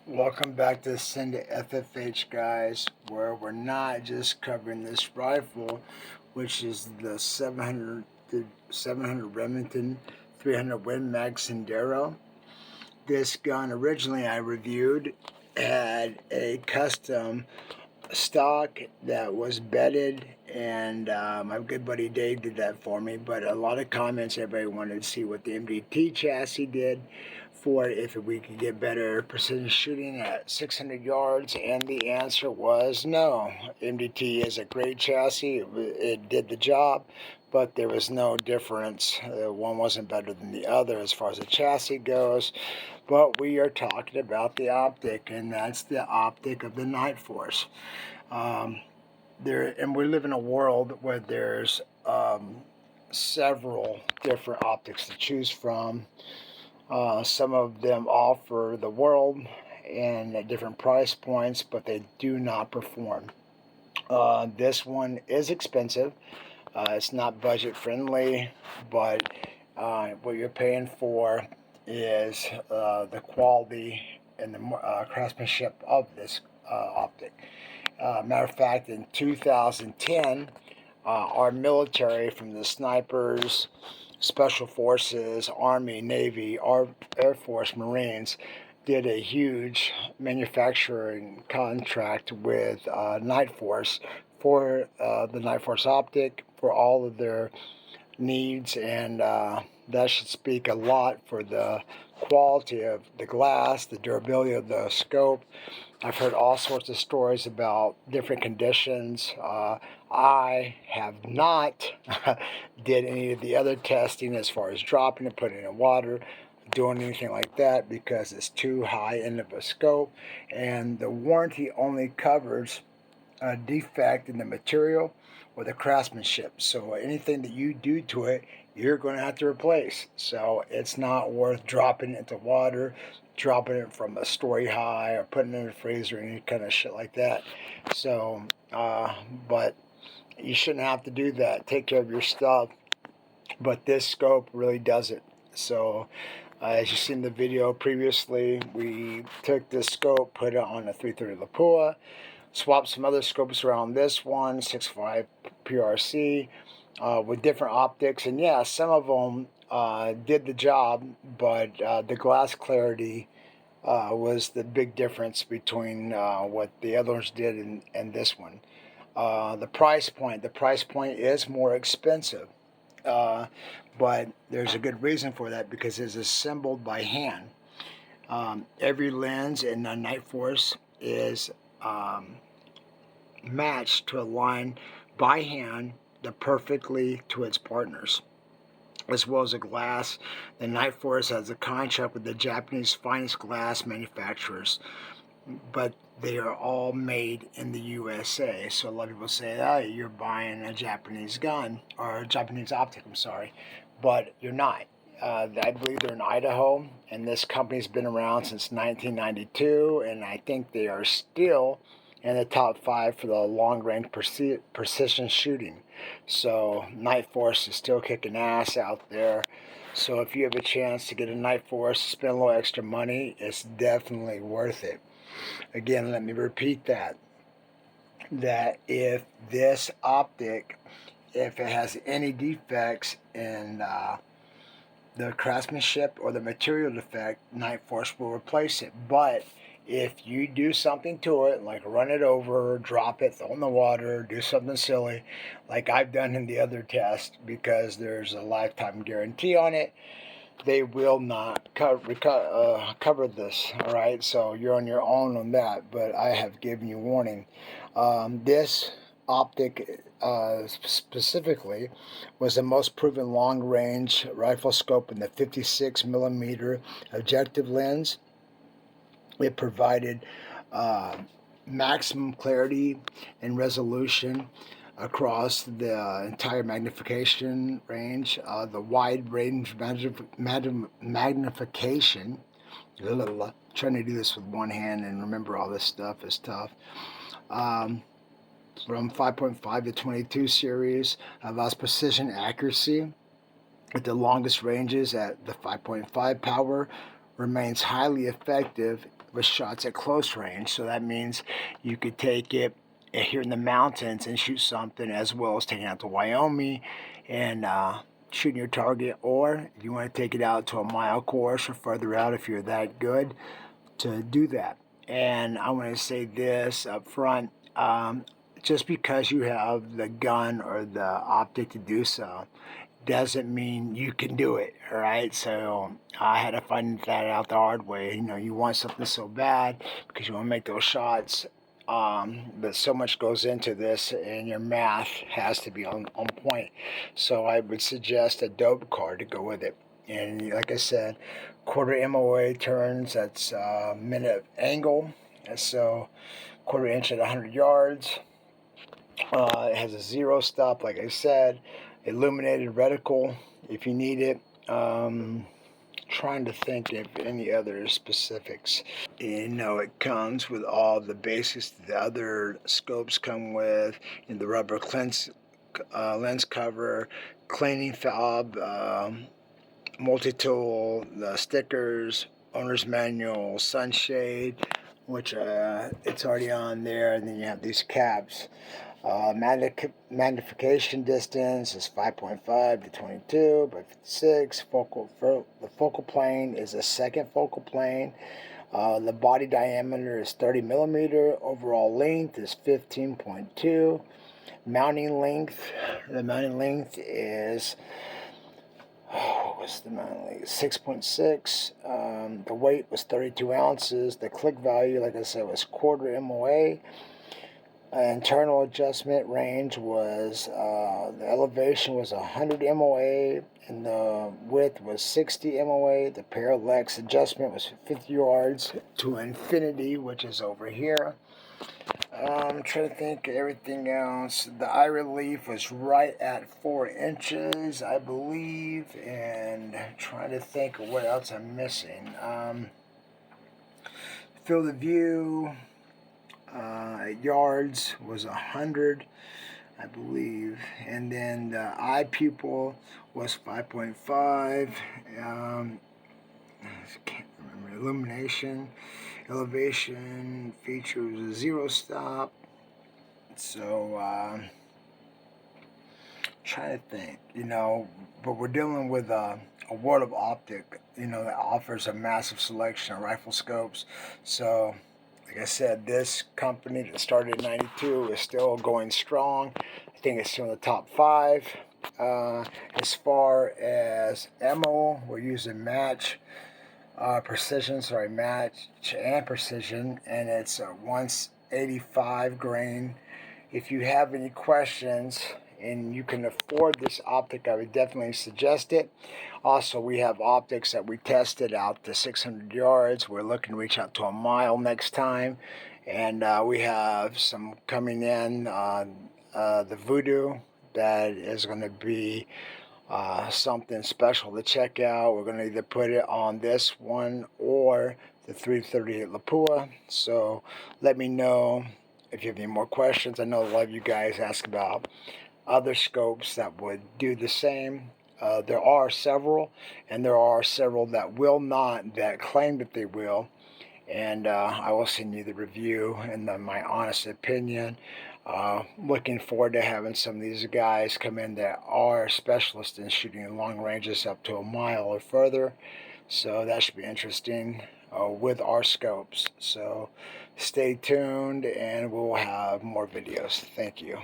Welcome back to Send FFH, guys, where we're not just covering this rifle, which is the 700 Remington 300 Win Mag Sendero. This gun originally I reviewed had a custom stock that was bedded, and my good buddy Dave did that for me. But a lot of comments, everybody wanted to see what the MDT chassis did for it, if we could get better precision shooting at 600 yards, and the answer was no. MDT is a great chassis. It did the job, but there was no difference. One wasn't better than the other as far as the chassis goes. But we are talking about the optic, and that's the optic of the NightForce. And we live in a world where there's several different optics to choose from. Some of them offer the world and at different price points, but they do not perform. This one is expensive. It's not budget friendly, but what you're paying for is the quality and the craftsmanship of this optic. Matter of fact, in 2010, our military, from the snipers, Special Forces, Army, Navy, Air Force, Marines, did a huge manufacturing contract with NightForce for the NightForce optic for all of their needs, and that should speak a lot for the quality of the glass, the durability of the scope. I've heard all sorts of stories about different conditions. I have not did any of the other testing as far as dropping it, putting it in water, doing anything like that, because it's too high end of a scope, and the warranty only covers a defect in the material or the craftsmanship. So anything that you do to it, you're going to have to replace. So it's not worth dropping it into water, dropping it from a story high, or putting it in the freezer, any kind of shit like that. So, but you shouldn't have to do that. Take care of your stuff. But this scope really does it. So, as you seen in the video previously, we took this scope, put it on a 330 Lapua, swapped some other scopes around this one, 6.5 PRC, with different optics. And yeah, some of them did the job, but the glass clarity was the big difference between what the other ones did and this one. The price point is more expensive. But there's a good reason for that, because it's assembled by hand. Every lens in the NightForce is matched to align by hand perfectly to its partners, as well as the glass. The NightForce has a contract with the Japanese finest glass manufacturers, but they are all made in the USA. So a lot of people say, oh, you're buying a Japanese gun, or a Japanese optic, I'm sorry, but you're not. I believe they're in Idaho, and this company's been around since 1992, and I think they are still in the top 5 for the long-range precision shooting. So NightForce is still kicking ass out there. So if you have a chance to get a NightForce, spend a little extra money, it's definitely worth it. Again, let me repeat that if this optic, if it has any defects in the craftsmanship or the material defect, NightForce will replace it. But if you do something to it, like run it over, drop it, throw it in the water, do something silly, like I've done in the other test, because there's a lifetime guarantee on it, they will not cover this. All right, so you're on your own on that, but I have given you warning. This optic specifically was the most proven long-range rifle scope in the 56 millimeter objective lens. It provided maximum clarity and resolution across the entire magnification range. The wide range magnification, trying to do this with one hand and remember all this stuff is tough. From 5.5 to 22 series allows precision accuracy at the longest ranges at the 5.5 power, remains highly effective with shots at close range. So that means you could take it here in the mountains and shoot something, as well as taking it out to Wyoming and shooting your target, or if you want to take it out to a mile course or further out if you're that good to do that. And I want to say this up front, just because you have the gun or the optic to do so doesn't mean you can do it. All right, so I had to find that out the hard way. You want something so bad because you want to make those shots, but so much goes into this, and your math has to be on point. So I would suggest a dope card to go with it. And like I said, quarter MOA turns, that's minute angle, so quarter inch at 100 yards. It has a zero stop, like I said, illuminated reticle if you need it. Trying to think of any other specifics. It comes with all the basics the other scopes come with, the rubber lens cover, cleaning fob, multi-tool, the stickers, owner's manual, sunshade, which it's already on there, and then you have these caps. Magnification distance is 5.5 to 22 by 56. The focal plane is a second focal plane. The body diameter is 30 millimeter. Overall length is 15.2. Mounting length. The mounting length is, what was the mounting length? 6.6. The weight was 32 ounces. The click value, like I said, was quarter MOA. Internal adjustment range was, the elevation was 100 MOA, and the width was 60 MOA. The parallax adjustment was 50 yards to infinity, which is over here. I'm trying to think of everything else. The eye relief was right at 4 inches, I believe, and trying to think of what else I'm missing. Field of view, yards was 100, I believe, and then the eye pupil was 5.5. I can't remember. Illumination, elevation feature was a zero stop. So trying to think, but we're dealing with a world of optic, that offers a massive selection of rifle scopes. So like I said, this company that started in '92 is still going strong. I think it's still in the top 5. As far as ammo, we're using match and precision, and it's a 185 grain. If you have any questions and you can afford this optic, I would definitely suggest it. Also, we have optics that we tested out to 600 yards. We're looking to reach out to a mile next time. And we have some coming in, the Voodoo, that is going to be something special to check out. We're going to either put it on this one or the 338 Lapua. So let me know if you have any more questions. I know a lot of you guys ask about other scopes that would do the same. There are several, and there are several that will not, that claim that they will. And I will send you the review and my honest opinion. Looking forward to having some of these guys come in that are specialists in shooting long ranges up to a mile or further. So that should be interesting with our scopes. So stay tuned, and we'll have more videos. Thank you.